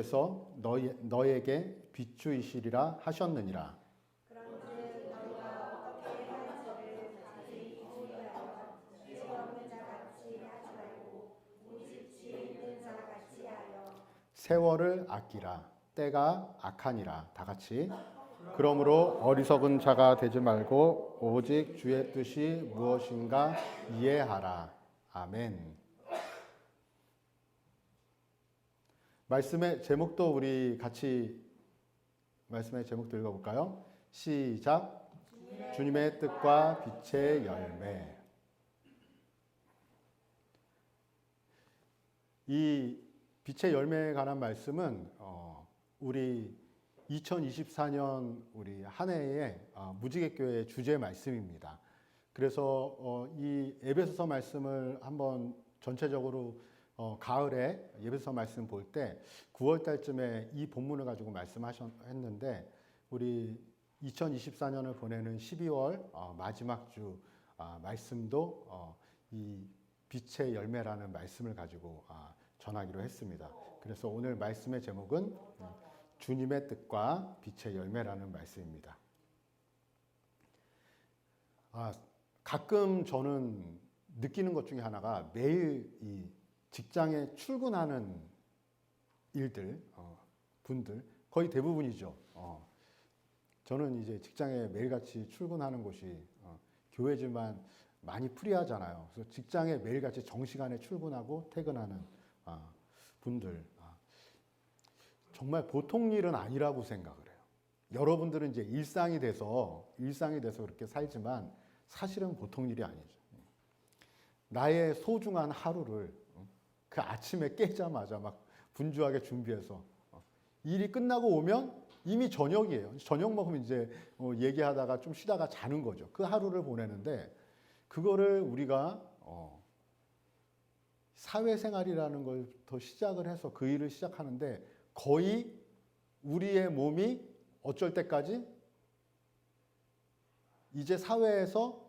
아버지께서 너에게 비추이시리라 하셨느니라. 세월을 아끼라. 때가 악하니라. 다 같이. 그러므로 어리석은 자가 되지 말고 오직 주의 뜻이 무엇인가 이해하라. 아멘. 말씀의 제목도 우리 같이 말씀의 제목도 읽어볼까요? 시작. 주님의 뜻과 빛의 열매. 이 빛의 열매에 관한 말씀은 우리 2024년 우리 한 해의 무지개교회 주제 말씀입니다. 그래서 이 에베소서 말씀을 한번 전체적으로 가을에 에베소서 말씀 볼 때 9월 달쯤에 이 본문을 가지고 말씀했는데 우리 2024년을 보내는 12월 마지막 주 말씀도 이 빛의 열매라는 말씀을 가지고 전하기로 했습니다. 그래서 오늘 말씀의 제목은 주님의 뜻과 빛의 열매라는 말씀입니다. 가끔 저는 느끼는 것 중에 하나가 매일 이 직장에 출근하는 일들, 분들 거의 대부분이죠. 저는 이제 직장에 매일같이 출근하는 곳이 교회지만 많이 프리하잖아요. 그래서 직장에 매일같이 정시간에 출근하고 퇴근하는 분들 정말 보통 일은 아니라고 생각을 해요. 여러분들은 이제 일상이 돼서 그렇게 살지만 사실은 보통 일이 아니죠. 나의 소중한 하루를 그 아침에 깨자마자 막 분주하게 준비해서 일이 끝나고 오면 이미 저녁이에요. 저녁 먹으면 이제 얘기하다가 좀 쉬다가 자는 거죠. 그 하루를 보내는데 그거를 우리가 사회생활이라는 걸 더 시작을 해서 그 일을 시작하는데 거의 우리의 몸이 어쩔 때까지 이제 사회에서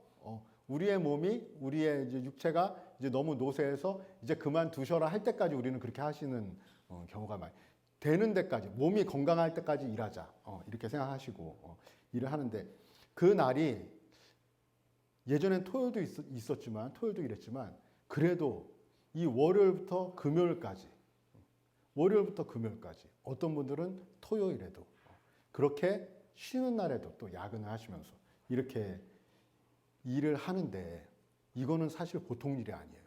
우리의 몸이 우리의 이제 육체가 이제 너무 노쇠해서 이제 그만두셔라 할 때까지 우리는 그렇게 하시는 경우가 많이 되는 데까지 몸이 건강할 때까지 일하자 이렇게 생각하시고 일을 하는데 그 날이 예전엔 토요일도 있었지만 토요일도 이랬지만 그래도 이 월요일부터 금요일까지 어떤 분들은 토요일에도 그렇게 쉬는 날에도 또 야근을 하시면서 이렇게 일을 하는데 이거는 사실 보통 일이 아니에요.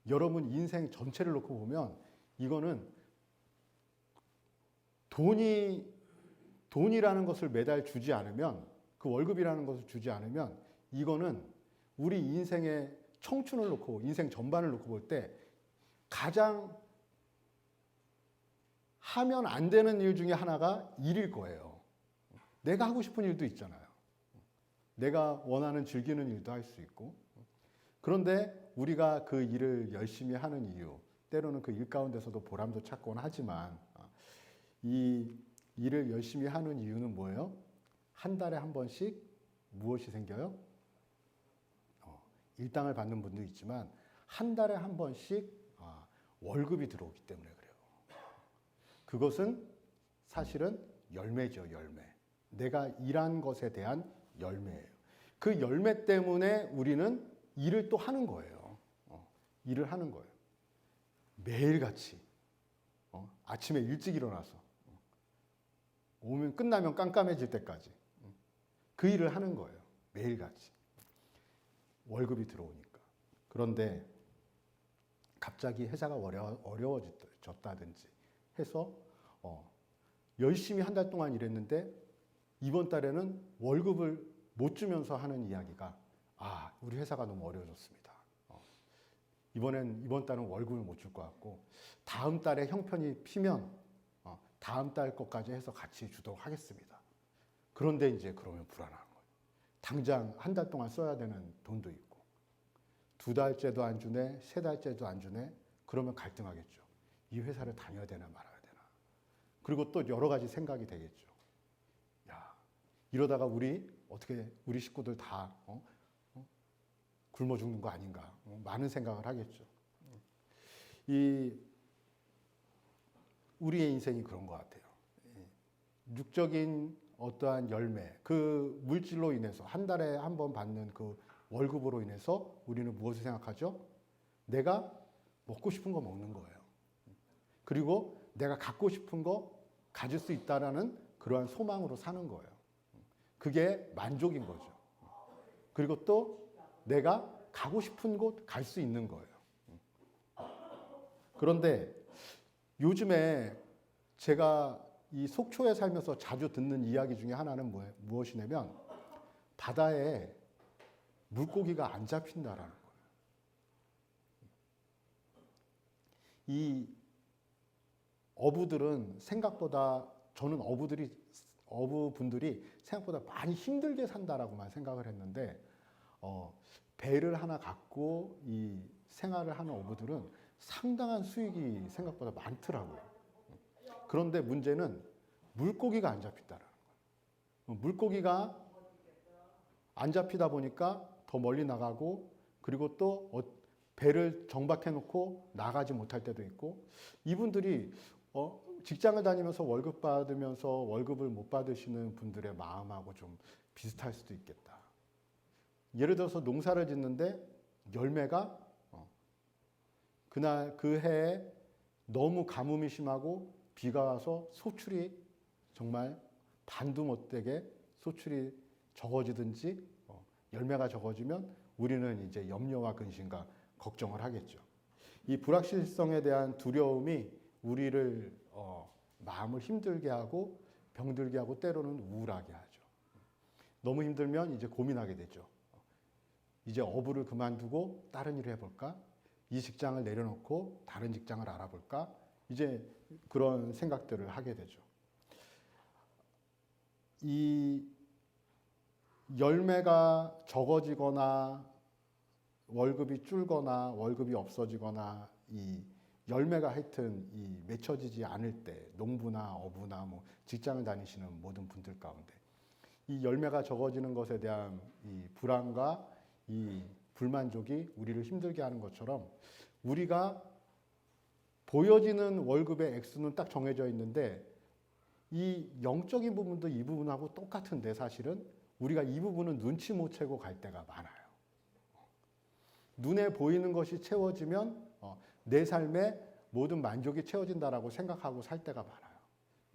여러분 인생 전체를 놓고 보면 이거는 돈이라는 것을 매달 주지 않으면 그 월급이라는 것을 주지 않으면 이거는 우리 인생의 청춘을 놓고 인생 전반을 놓고 볼 때 가장 하면 안 되는 일 중에 하나가 일일 거예요. 내가 하고 싶은 일도 있잖아요. 내가 원하는 즐기는 일도 할 수 있고. 그런데 우리가 그 일을 열심히 하는 이유, 때로는 그 일 가운데서도 보람도 찾곤 하지만 이 일을 열심히 하는 이유는 뭐예요? 한 달에 한 번씩 무엇이 생겨요? 일당을 받는 분도 있지만 한 달에 한 번씩 월급이 들어오기 때문에 그래요. 그것은 사실은 열매죠, 열매. 내가 일한 것에 대한 열매예요. 그 열매 때문에 우리는 일을 또 하는 거예요. 일을 하는 거예요. 매일같이. 아침에 일찍 일어나서. 오면 끝나면 깜깜해질 때까지. 그 일을 하는 거예요. 매일같이. 월급이 들어오니까. 그런데 갑자기 회사가 어려워졌다든지 해서 열심히 한 달 동안 일했는데 이번 달에는 월급을 못 주면서 하는 이야기가 우리 회사가 너무 어려워졌습니다. 이번 달은 월급을 못 줄 것 같고 다음 달에 형편이 피면 다음 달 것까지 해서 같이 주도록 하겠습니다. 그런데 이제 그러면 불안한 거예요. 당장 한 달 동안 써야 되는 돈도 있고 2달째도 안 주네, 3달째도 안 주네. 그러면 갈등하겠죠. 이 회사를 다녀야 되나 말아야 되나. 그리고 또 여러 가지 생각이 되겠죠. 이러다가 우리 식구들 다 굶어 죽는 거 아닌가. 많은 생각을 하겠죠. 우리의 인생이 그런 것 같아요. 육적인 어떠한 열매, 그 물질로 인해서 한 달에 한 번 받는 그 월급으로 인해서 우리는 무엇을 생각하죠? 내가 먹고 싶은 거 먹는 거예요. 그리고 내가 갖고 싶은 거 가질 수 있다라는 그러한 소망으로 사는 거예요. 그게 만족인 거죠. 그리고 또 내가 가고 싶은 곳 갈 수 있는 거예요. 그런데 요즘에 제가 이 속초에 살면서 자주 듣는 이야기 중에 하나는 무엇이냐면 바다에 물고기가 안 잡힌다라는 거예요. 이 어부들은 생각보다 저는 어부분들이 생각보다 많이 힘들게 산다라고만 생각을 했는데 배를 하나 갖고 이 생활을 하는 어부들은 상당한 수익이 생각보다 많더라고요. 그런데 문제는 물고기가 안 잡힌다라는 거예요. 물고기가 안 잡히다 보니까 더 멀리 나가고 그리고 또 배를 정박해 놓고 나가지 못할 때도 있고 이분들이 직장을 다니면서 월급 받으면서 월급을 못 받으시는 분들의 마음하고 좀 비슷할 수도 있겠다. 예를 들어서 농사를 짓는데 열매가 그날 그 해에 너무 가뭄이 심하고 비가 와서 소출이 정말 반도 못되게 소출이 적어지든지 열매가 적어지면 우리는 이제 염려와 근심과 걱정을 하겠죠. 이 불확실성에 대한 두려움이 우리를 마음을 힘들게 하고 병들게 하고 때로는 우울하게 하죠. 너무 힘들면 이제 고민하게 되죠. 이제 어부를 그만두고 다른 일을 해볼까? 이 직장을 내려놓고 다른 직장을 알아볼까? 이제 그런 생각들을 하게 되죠. 이 열매가 적어지거나 월급이 줄거나 월급이 없어지거나 이 열매가 하여튼 이 맺혀지지 않을 때 농부나 어부나 뭐 직장을 다니시는 모든 분들 가운데 이 열매가 적어지는 것에 대한 이 불안과 이 불만족이 우리를 힘들게 하는 것처럼 우리가 보여지는 월급의 액수는 딱 정해져 있는데 이 영적인 부분도 이 부분하고 똑같은데 사실은 우리가 이 부분은 눈치 못 채고 갈 때가 많아요. 눈에 보이는 것이 채워지면 내 삶의 모든 만족이 채워진다라고 생각하고 살 때가 많아요.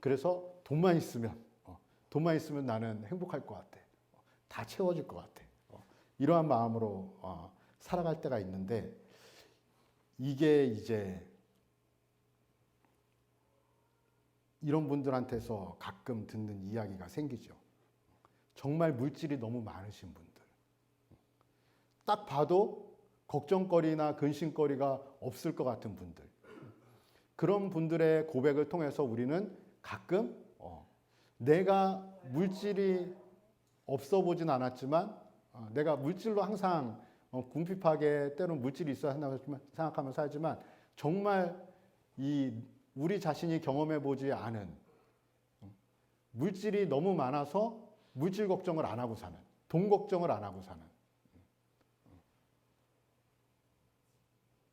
그래서 돈만 있으면 나는 행복할 것 같아. 다 채워질 것 같아. 이러한 마음으로 살아갈 때가 있는데 이게 이제 이런 분들한테서 가끔 듣는 이야기가 생기죠. 정말 물질이 너무 많으신 분들. 딱 봐도 걱정거리나 근심거리가 없을 것 같은 분들. 그런 분들의 고백을 통해서 우리는 가끔 내가 물질이 없어 보진 않았지만 내가 물질로 항상 궁핍하게 때로는 물질이 있어야 한다고 생각하며 살지만 정말 우리 자신이 경험해 보지 않은 물질이 너무 많아서 물질 걱정을 안 하고 사는, 돈 걱정을 안 하고 사는,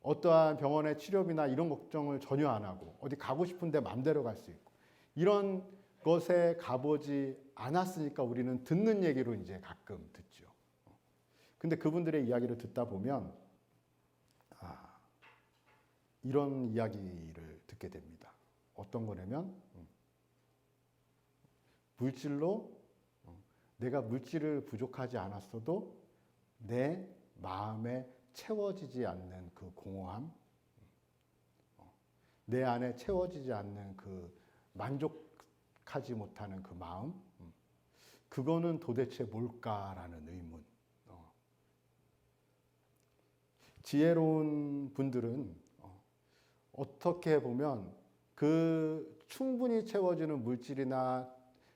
어떠한 병원의 치료비나 이런 걱정을 전혀 안 하고 어디 가고 싶은데 마음대로 갈 수 있고 이런 것에 가보지 않았으니까 우리는 듣는 얘기로 이제 가끔 듣죠. 근데 그분들의 이야기를 듣다 보면 이런 이야기를 듣게 됩니다. 어떤 거냐면 물질로 내가 물질을 부족하지 않았어도 내 마음에 채워지지 않는 그 공허함, 내 안에 채워지지 않는 그 만족하지 못하는 그 마음, 그거는 도대체 뭘까라는 의문. 지혜로운 분들은 어떻게 보면 그 충분히 채워지는 물질이나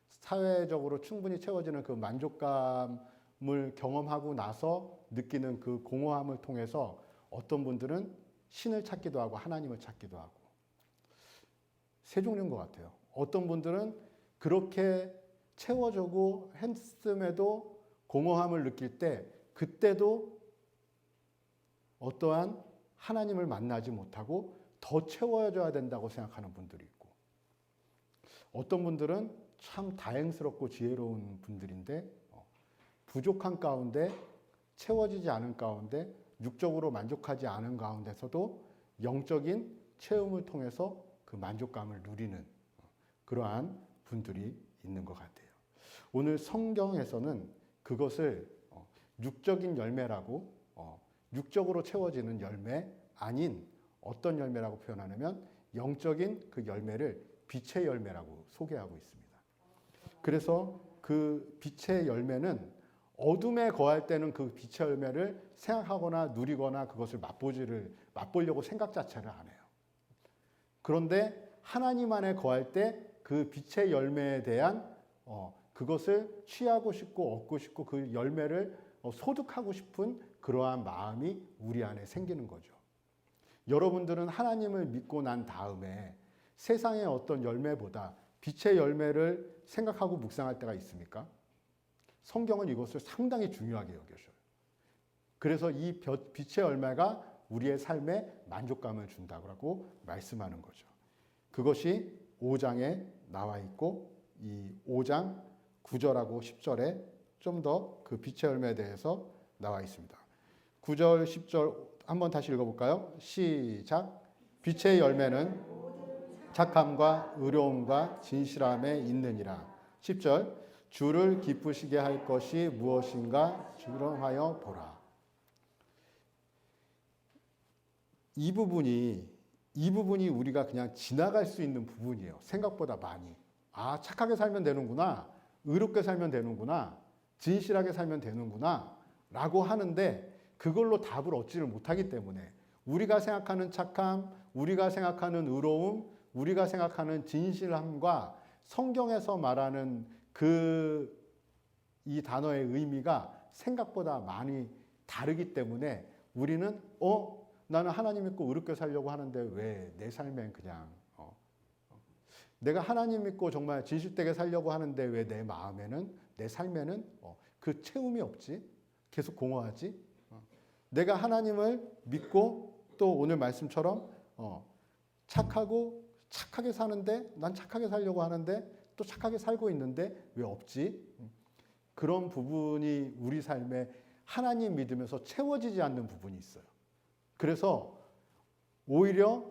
사회적으로 충분히 채워지는 그 만족감을 경험하고 나서 느끼는 그 공허함을 통해서 어떤 분들은 신을 찾기도 하고 하나님을 찾기도 하고 세 종류인 것 같아요. 어떤 분들은 그렇게 채워지고 했음에도 공허함을 느낄 때 그때도 어떠한 하나님을 만나지 못하고 더 채워져야 된다고 생각하는 분들이 있고 어떤 분들은 참 다행스럽고 지혜로운 분들인데 부족한 가운데 채워지지 않은 가운데 육적으로 만족하지 않은 가운데서도 영적인 체험을 통해서 그 만족감을 누리는 그러한 분들이 있는 것 같아요. 오늘 성경에서는 그것을 육적인 열매라고 육적으로 채워지는 열매 아닌 어떤 열매라고 표현하냐면 영적인 그 열매를 빛의 열매라고 소개하고 있습니다. 그래서 그 빛의 열매는 어둠에 거할 때는 그 빛의 열매를 생각하거나 누리거나 그것을 맛보려고 생각 자체를 안 해요. 그런데 하나님 안에 거할 때 그 빛의 열매에 대한 그것을 취하고 싶고 얻고 싶고 그 열매를 소득하고 싶은 그러한 마음이 우리 안에 생기는 거죠. 여러분들은 하나님을 믿고 난 다음에 세상의 어떤 열매보다 빛의 열매를 생각하고 묵상할 때가 있습니까? 성경은 이것을 상당히 중요하게 여겨줘요. 그래서 이 빛의 열매가 우리의 삶에 만족감을 준다고 말씀하는 거죠. 그것이 5장에 나와 있고 이 5장 9절하고 10절에 좀 더 그 빛의 열매에 대해서 나와 있습니다. 9절, 10절 한번 다시 읽어볼까요? 시작. 빛의 열매는 착함과 의로움과 진실함에 있느니라. 10절. 주를 기쁘시게 할 것이 무엇인가 주름하여 보라. 이 부분이 우리가 그냥 지나갈 수 있는 부분이에요. 생각보다 많이. 아, 착하게 살면 되는구나. 의롭게 살면 되는구나. 진실하게 살면 되는구나. 라고 하는데 그걸로 답을 얻지를 못하기 때문에 우리가 생각하는 착함, 우리가 생각하는 의로움, 우리가 생각하는 진실함과 성경에서 말하는 이 단어의 의미가 생각보다 많이 다르기 때문에 우리는 나는 하나님 믿고 의롭게 살려고 하는데 왜 내 삶엔 그냥 내가 하나님 믿고 정말 진실되게 살려고 하는데 왜 내 마음에는 내 삶에는 그 체험이 없지? 계속 공허하지? 내가 하나님을 믿고 또 오늘 말씀처럼 착하게 사는데 난 착하게 살려고 하는데 또 착하게 살고 있는데 왜 없지? 그런 부분이 우리 삶에 하나님 믿으면서 채워지지 않는 부분이 있어요. 그래서 오히려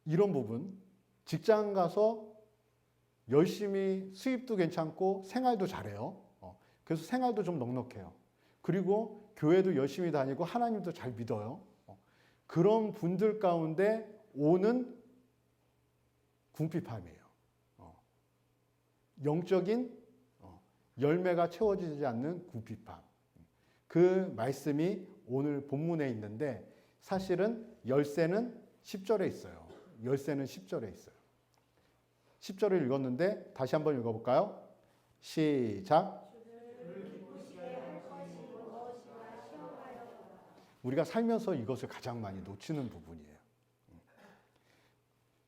이런 부분, 직장 가서 열심히 수입도 괜찮고 생활도 잘해요. 그래서 생활도 좀 넉넉해요. 그리고 교회도 열심히 다니고 하나님도 잘 믿어요. 그런 분들 가운데 오는 궁핍함이에요. 영적인 열매가 채워지지 않는 궁핍함. 그 말씀이 오늘 본문에 있는데 사실은 열쇠는 10절에 있어요. 열쇠는 10절에 있어요. 10절을 읽었는데 다시 한번 읽어볼까요? 시작. 우리가 살면서 이것을 가장 많이 놓치는 부분이에요.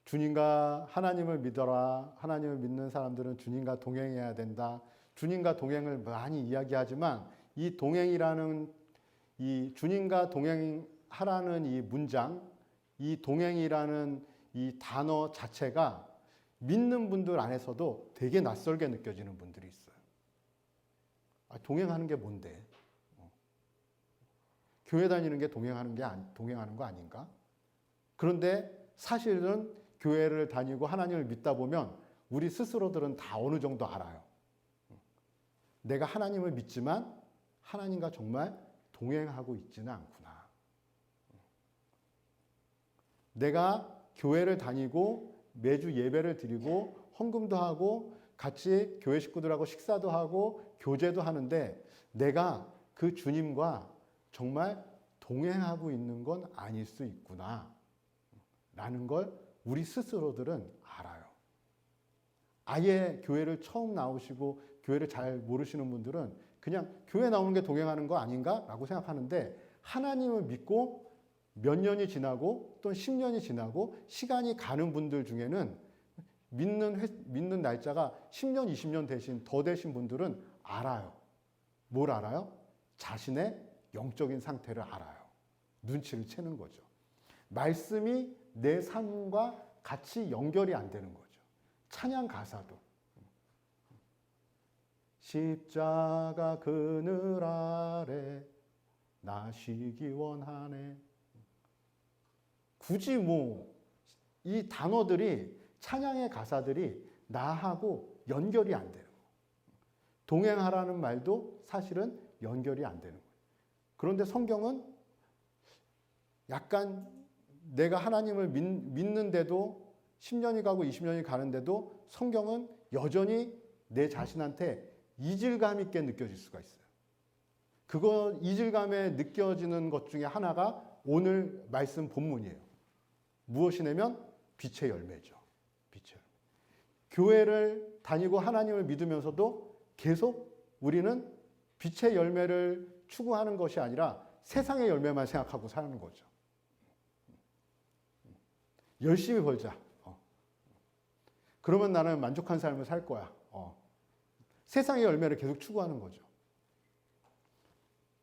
주님과 하나님을 믿어라. 하나님을 믿는 사람들은 주님과 동행해야 된다. 주님과 동행을 많이 이야기하지만 이 동행이라는 이 주님과 동행하라는 이 문장, 이 동행이라는 이 단어 자체가 믿는 분들 안에서도 되게 낯설게 느껴지는 분들이 있어요. 동행하는 게 뭔데? 교회 다니는 게 동행하는 거 아닌가? 그런데 사실은 교회를 다니고 하나님을 믿다 보면 우리 스스로들은 다 어느 정도 알아요. 내가 하나님을 믿지만 하나님과 정말 동행하고 있지는 않구나. 내가 교회를 다니고 매주 예배를 드리고 헌금도 하고 같이 교회 식구들하고 식사도 하고 교제도 하는데 내가 그 주님과 정말 동행하고 있는 건 아닐 수 있구나 라는 걸 우리 스스로들은 알아요. 아예 교회를 처음 나오시고 교회를 잘 모르시는 분들은 그냥 교회 나오는 게 동행하는 거 아닌가? 라고 생각하는데 하나님을 믿고 몇 년이 지나고 또 10년이 지나고 시간이 가는 분들 중에는 믿는 날짜가 10년, 20년 더 되신 분들은 알아요. 뭘 알아요? 자신의 영적인 상태를 알아요. 눈치를 채는 거죠. 말씀이 내 삶과 같이 연결이 안 되는 거죠. 찬양 가사도. 십자가 그늘 아래 나 쉬기 원하네. 굳이 이 단어들이, 찬양의 가사들이 나하고 연결이 안 되는 거예요. 동행하라는 말도 사실은 연결이 안 되는 거예요. 그런데 성경은 약간 내가 하나님을 믿는데도 10년이 가고 20년이 가는데도 성경은 여전히 내 자신한테 이질감 있게 느껴질 수가 있어요. 그거 이질감에 느껴지는 것 중에 하나가 오늘 말씀 본문이에요. 무엇이냐면 빛의 열매죠. 빛의 열매. 교회를 다니고 하나님을 믿으면서도 계속 우리는 빛의 열매를 추구하는 것이 아니라 세상의 열매만 생각하고 사는 거죠. 열심히 벌자. 그러면 나는 만족한 삶을 살 거야. 세상의 열매를 계속 추구하는 거죠.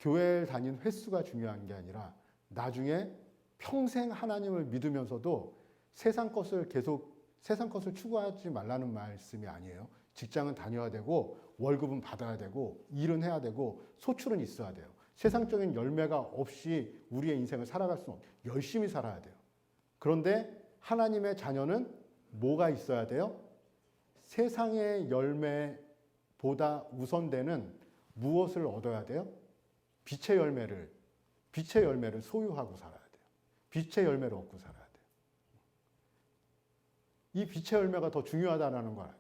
교회를 다닌 횟수가 중요한 게 아니라 나중에 평생 하나님을 믿으면서도 세상 것을 추구하지 말라는 말씀이 아니에요. 직장은 다녀야 되고 월급은 받아야 되고 일은 해야 되고 소출은 있어야 돼요. 세상적인 열매가 없이 우리의 인생을 살아갈 수는 없어요. 열심히 살아야 돼요. 그런데 하나님의 자녀는 뭐가 있어야 돼요? 세상의 열매보다 우선되는 무엇을 얻어야 돼요? 빛의 열매를 소유하고 살아야 돼요. 빛의 열매를 얻고 살아야 돼요. 이 빛의 열매가 더 중요하다는 거예요.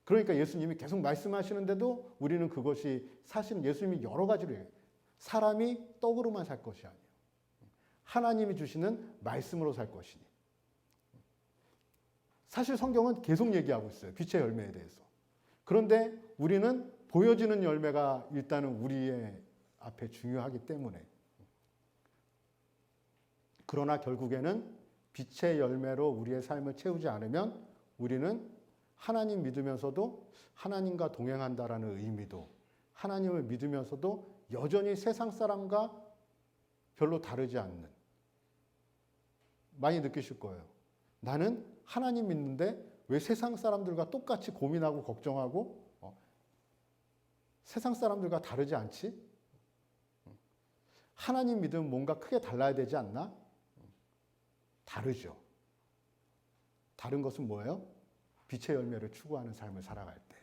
그러니까 예수님이 계속 말씀하시는데도 우리는 그것이 사실은 예수님이 여러 가지로 해요. 사람이 떡으로만 살 것이 아니에요. 하나님이 주시는 말씀으로 살 것이니. 사실 성경은 계속 얘기하고 있어요. 빛의 열매에 대해서. 그런데 우리는 보여지는 열매가 일단은 우리의 앞에 중요하기 때문에. 그러나 결국에는 빛의 열매로 우리의 삶을 채우지 않으면 우리는 하나님 믿으면서도 하나님과 동행한다라는 의미도, 하나님을 믿으면서도 여전히 세상 사람과 별로 다르지 않는, 많이 느끼실 거예요. 나는 하나님 믿는데 왜 세상 사람들과 똑같이 고민하고 걱정하고 세상 사람들과 다르지 않지? 하나님 믿으면 뭔가 크게 달라야 되지 않나? 다르죠. 다른 것은 뭐예요? 빛의 열매를 추구하는 삶을 살아갈 때,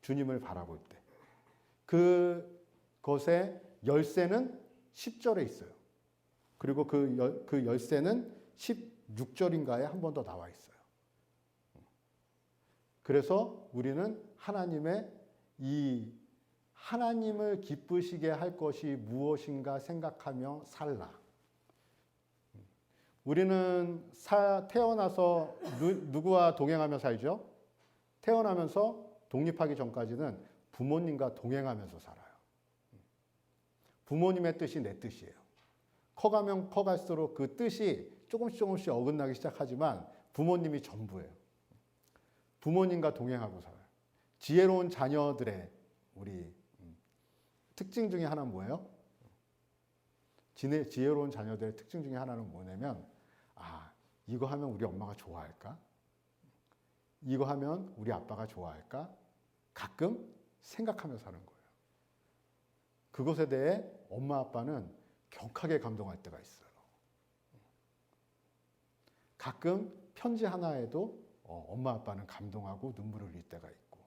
주님을 바라볼 때. 그것의 열쇠는 10절에 있어요. 그리고 그 열쇠는 16절인가에 한 번 더 나와 있어요. 그래서 우리는 하나님을 기쁘시게 할 것이 무엇인가 생각하며 살라. 우리는 태어나서 누구와 동행하며 살죠? 태어나면서 독립하기 전까지는 부모님과 동행하면서 살아요. 부모님의 뜻이 내 뜻이에요. 커가면 커갈수록 그 뜻이 조금씩 어긋나기 시작하지만 부모님이 전부예요. 부모님과 동행하고 살아요. 지혜로운 자녀들의 우리 특징 중에 하나는 뭐예요? 지혜로운 자녀들의 특징 중에 하나는 뭐냐면, 이거 하면 우리 엄마가 좋아할까? 이거 하면 우리 아빠가 좋아할까? 가끔 생각하며 사는 거예요. 그것에 대해 엄마 아빠는 격하게 감동할 때가 있어요. 가끔 편지 하나에도 엄마 아빠는 감동하고 눈물을 흘릴 때가 있고,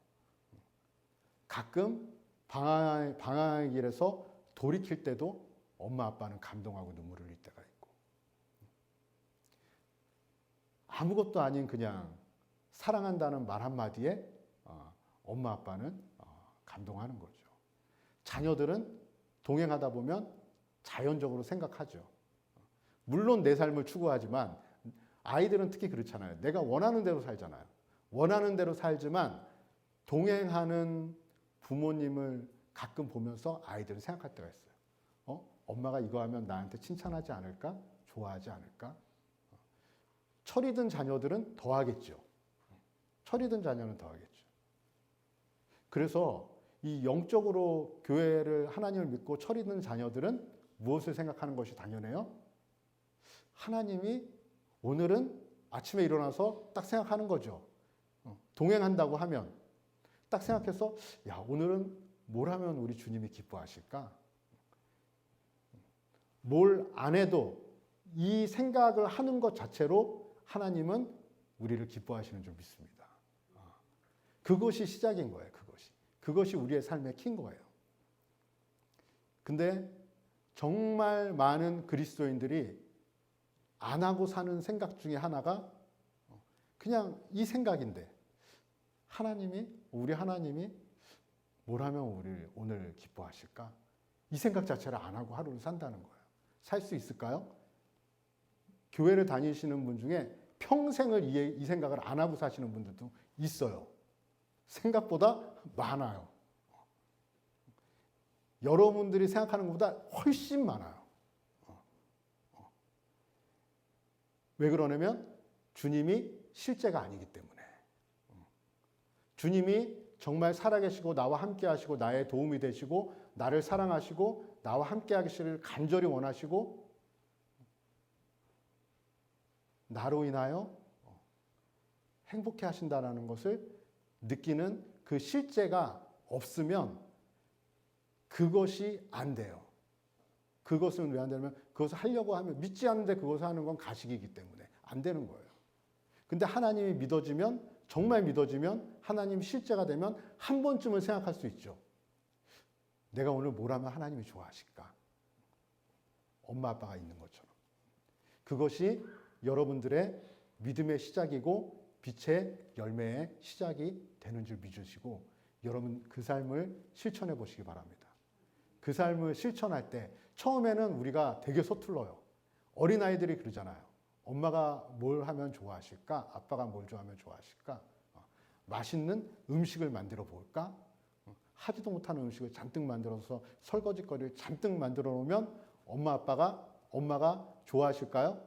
가끔 방황의 길에서 돌이킬 때도 엄마 아빠는 감동하고 눈물을 흘릴 때가 있고, 아무것도 아닌 그냥 사랑한다는 말 한마디에 엄마 아빠는 감동하는 거죠. 자녀들은 동행하다 보면 자연적으로 생각하죠. 물론 내 삶을 추구하지만 아이들은 특히 그렇잖아요. 내가 원하는 대로 살잖아요. 원하는 대로 살지만 동행하는 부모님을 가끔 보면서 아이들은 생각할 때가 있어요. 엄마가 이거 하면 나한테 칭찬하지 않을까? 좋아하지 않을까? 철이 든 자녀들은 더 하겠죠. 철이 든 자녀는 더 하겠죠. 그래서 이 영적으로 교회를, 하나님을 믿고 철이 든 자녀들은 무엇을 생각하는 것이 당연해요? 하나님이 오늘은 아침에 일어나서 딱 생각하는 거죠. 동행한다고 하면 딱 생각해서 야, 오늘은 뭘 하면 우리 주님이 기뻐하실까? 뭘 안 해도 이 생각을 하는 것 자체로 하나님은 우리를 기뻐하시는 줄 믿습니다. 그것이 시작인 거예요. 그것이 우리의 삶의 키인 거예요. 근데 정말 많은 그리스도인들이 안 하고 사는 생각 중에 하나가 그냥 이 생각인데 우리 하나님이 뭘 하면 우리를 오늘 기뻐하실까? 이 생각 자체를 안 하고 하루를 산다는 거예요. 살 수 있을까요? 교회를 다니시는 분 중에 평생을 이 생각을 안 하고 사시는 분들도 있어요. 생각보다 많아요. 여러분들이 생각하는 것보다 훨씬 많아요. 왜 그러냐면 주님이 실제가 아니기 때문에. 주님이 정말 살아계시고 나와 함께 하시고 나의 도움이 되시고 나를 사랑하시고 나와 함께 하시기를 간절히 원하시고 나로 인하여 행복해 하신다는 것을 느끼는 그 실제가 없으면 그것이 안 돼요. 그것은 왜 안 되냐면 그것을 하려고 하면 믿지 않는데 그것을 하는 건 가식이기 때문에 안 되는 거예요. 근데 하나님이 믿어지면 정말 믿어지면 하나님 실제가 되면 한 번쯤은 생각할 수 있죠. 내가 오늘 뭘 하면 하나님이 좋아하실까? 엄마 아빠가 있는 것처럼. 그것이 여러분들의 믿음의 시작이고 빛의 열매의 시작이 되는 줄 믿으시고 여러분 그 삶을 실천해 보시기 바랍니다. 그 삶을 실천할 때 처음에는 우리가 되게 서툴러요. 어린아이들이 그러잖아요. 엄마가 뭘 하면 좋아하실까? 아빠가 뭘 좋아하면 좋아하실까? 맛있는 음식을 만들어 볼까? 하지도 못하는 음식을 잔뜩 만들어서 설거지거리를 잔뜩 만들어 놓으면 엄마가 좋아하실까요?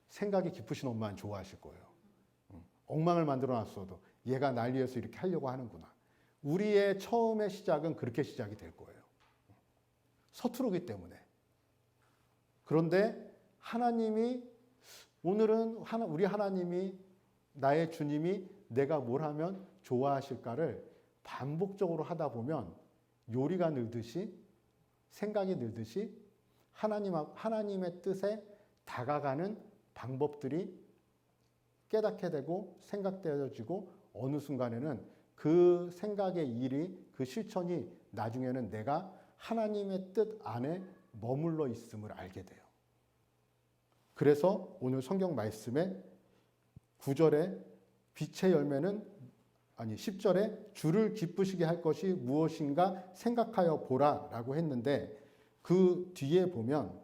생각이 깊으신 엄마는 좋아하실 거예요. 엉망을 만들어 놨어도 얘가 날 위해서 이렇게 하려고 하는구나. 우리의 처음의 시작은 그렇게 시작이 될 거예요. 서투르기 때문에. 그런데 하나님이 오늘은 우리 하나님이 나의 주님이 내가 뭘 하면 좋아하실까를 반복적으로 하다 보면 요리가 늘듯이 생각이 늘듯이 하나님의 뜻에 다가가는 방법들이 깨닫게 되고 생각되어지고 어느 순간에는 그 생각의 일이 그 실천이 나중에는 내가 하나님의 뜻 안에 머물러 있음을 알게 돼요. 그래서 오늘 성경 말씀에 9절에 빛의 열매는 10절에 주를 기쁘시게 할 것이 무엇인가 생각하여 보라라고 했는데 그 뒤에 보면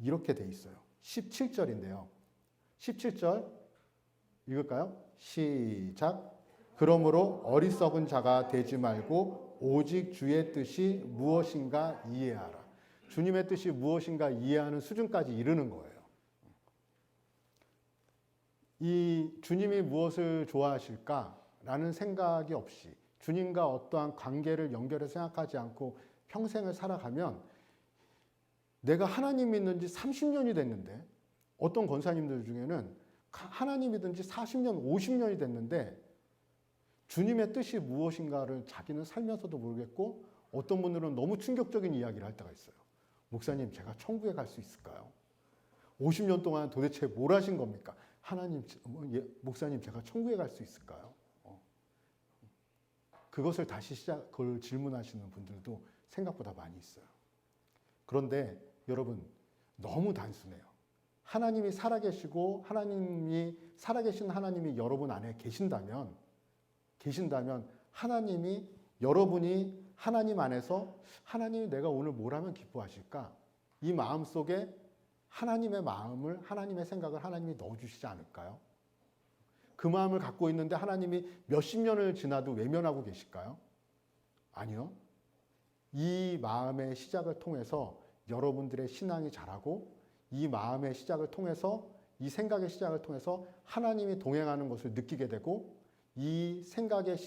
이렇게 돼 있어요. 17절인데요. 17절 읽을까요? 시작. 그러므로 어리석은 자가 되지 말고 오직 주의 뜻이 무엇인가 이해하라. 주님의 뜻이 무엇인가 이해하는 수준까지 이르는 거예요. 이 주님이 무엇을 좋아하실까라는 생각이 없이 주님과 어떠한 관계를 연결해서 생각하지 않고 평생을 살아가면 내가 하나님 믿는 지 30년이 됐는데 어떤 권사님들 중에는 하나님 믿은 지 40년, 50년이 됐는데 주님의 뜻이 무엇인가를 자기는 살면서도 모르겠고 어떤 분들은 너무 충격적인 이야기를 할 때가 있어요. 목사님, 제가 천국에 갈 수 있을까요? 50년 동안 도대체 뭘 하신 겁니까? 목사님, 제가 천국에 갈 수 있을까요? 그것을 그걸 질문하시는 분들도 생각보다 많이 있어요. 그런데 여러분, 너무 단순해요. 하나님이 살아계시고 살아계신 하나님이 여러분 안에 계신다면 여러분이 하나님 안에서 하나님이 내가 오늘 뭘 하면 기뻐하실까? 이 마음 속에 하나님의 마음을, 하나님의 생각을 하나님이 넣어주시지 않을까요? 그 마음을 갖고 있는데 하나님이 몇십 년을 지나도 외면하고 계실까요? 아니요. 이 마음의 시작을 통해서 여러분들의 신앙이 자라고 이 마음의 시작을 통해서 이 생각의 시작을 통해서 하나님이 동행하는 것을 느끼게 되고 이 생각의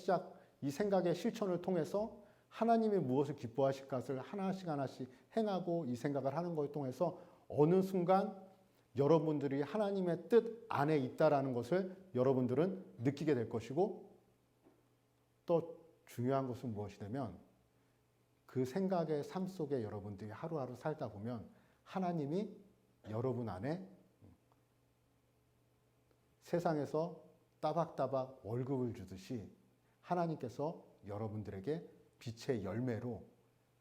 실천을 통해서 하나님이 무엇을 기뻐하실 것을 하나씩 행하고 이 생각을 하는 걸 통해서 어느 순간 여러분들이 하나님의 뜻 안에 있다라는 것을 여러분들은 느끼게 될 것이고, 또 중요한 것은 무엇이냐면 그 생각의 삶 속에 여러분들이 하루하루 살다 보면 하나님이 여러분 안에 세상에서 따박따박 월급을 주듯이 하나님께서 여러분들에게 빛의 열매로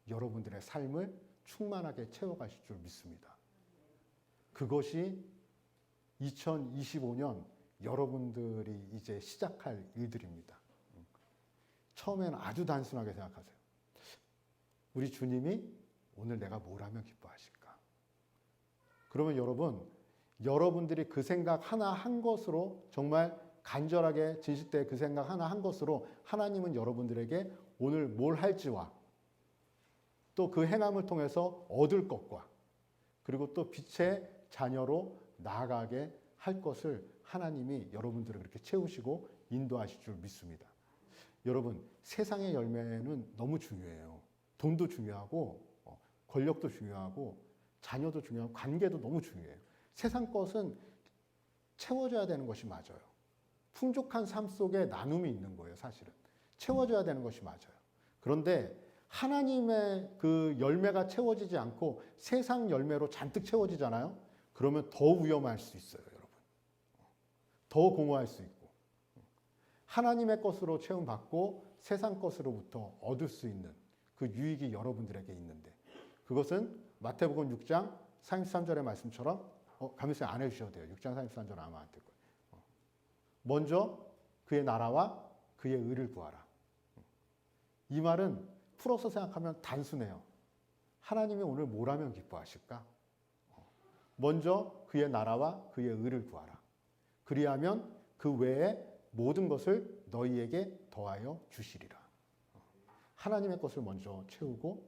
여러분들의 삶을 충만하게 채워가실 줄 믿습니다. 그것이 2025년 여러분들이 이제 시작할 일들입니다. 처음에는 아주 단순하게 생각하세요. 우리 주님이 오늘 내가 뭘 하면 기뻐하실까? 그러면 여러분들이 그 생각 하나 한 것으로, 정말 간절하게 진실되게 그 생각 하나 한 것으로 하나님은 여러분들에게 오늘 뭘 할지와 또 그 행함을 통해서 얻을 것과 그리고 또 빛의 자녀로 나아가게 할 것을 하나님이 여러분들을 그렇게 채우시고 인도하실 줄 믿습니다. 여러분, 세상의 열매는 너무 중요해요. 돈도 중요하고 권력도 중요하고 자녀도 중요하고 관계도 너무 중요해요. 세상 것은 채워져야 되는 것이 맞아요. 풍족한 삶 속에 나눔이 있는 거예요, 사실은. 채워져야 되는 것이 맞아요. 그런데 하나님의 그 열매가 채워지지 않고 세상 열매로 잔뜩 채워지잖아요. 그러면 더 위험할 수 있어요, 여러분. 더 공허할 수 있고. 하나님의 것으로 채움받고 세상 것으로부터 얻을 수 있는 그 유익이 여러분들에게 있는데, 그것은 마태복음 6장 33절의 말씀처럼 가면서 안 해주셔도 돼요. 6장 33절 아마 안 될 거예요. 먼저 그의 나라와 그의 의를 구하라. 이 말은 풀어서 생각하면 단순해요. 하나님이 오늘 뭘 하면 기뻐하실까? 먼저 그의 나라와 그의 의를 구하라. 그리하면 그 외에 모든 것을 너희에게 더하여 주시리라. 하나님의 것을 먼저 채우고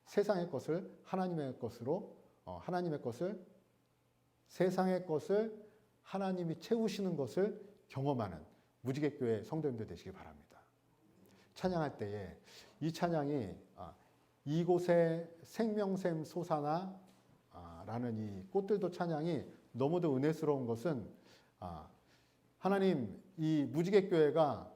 세상의 것을 하나님의 것으로, 하나님의 것을, 세상의 것을 하나님이 채우시는 것을 경험하는 무지개교회 성도님들 되시기 바랍니다. 찬양할 때에 이 찬양이 이곳에 생명샘 솟아나 라는 이 꽃들도 찬양이 너무도 은혜스러운 것은 하나님, 이 무지개교회가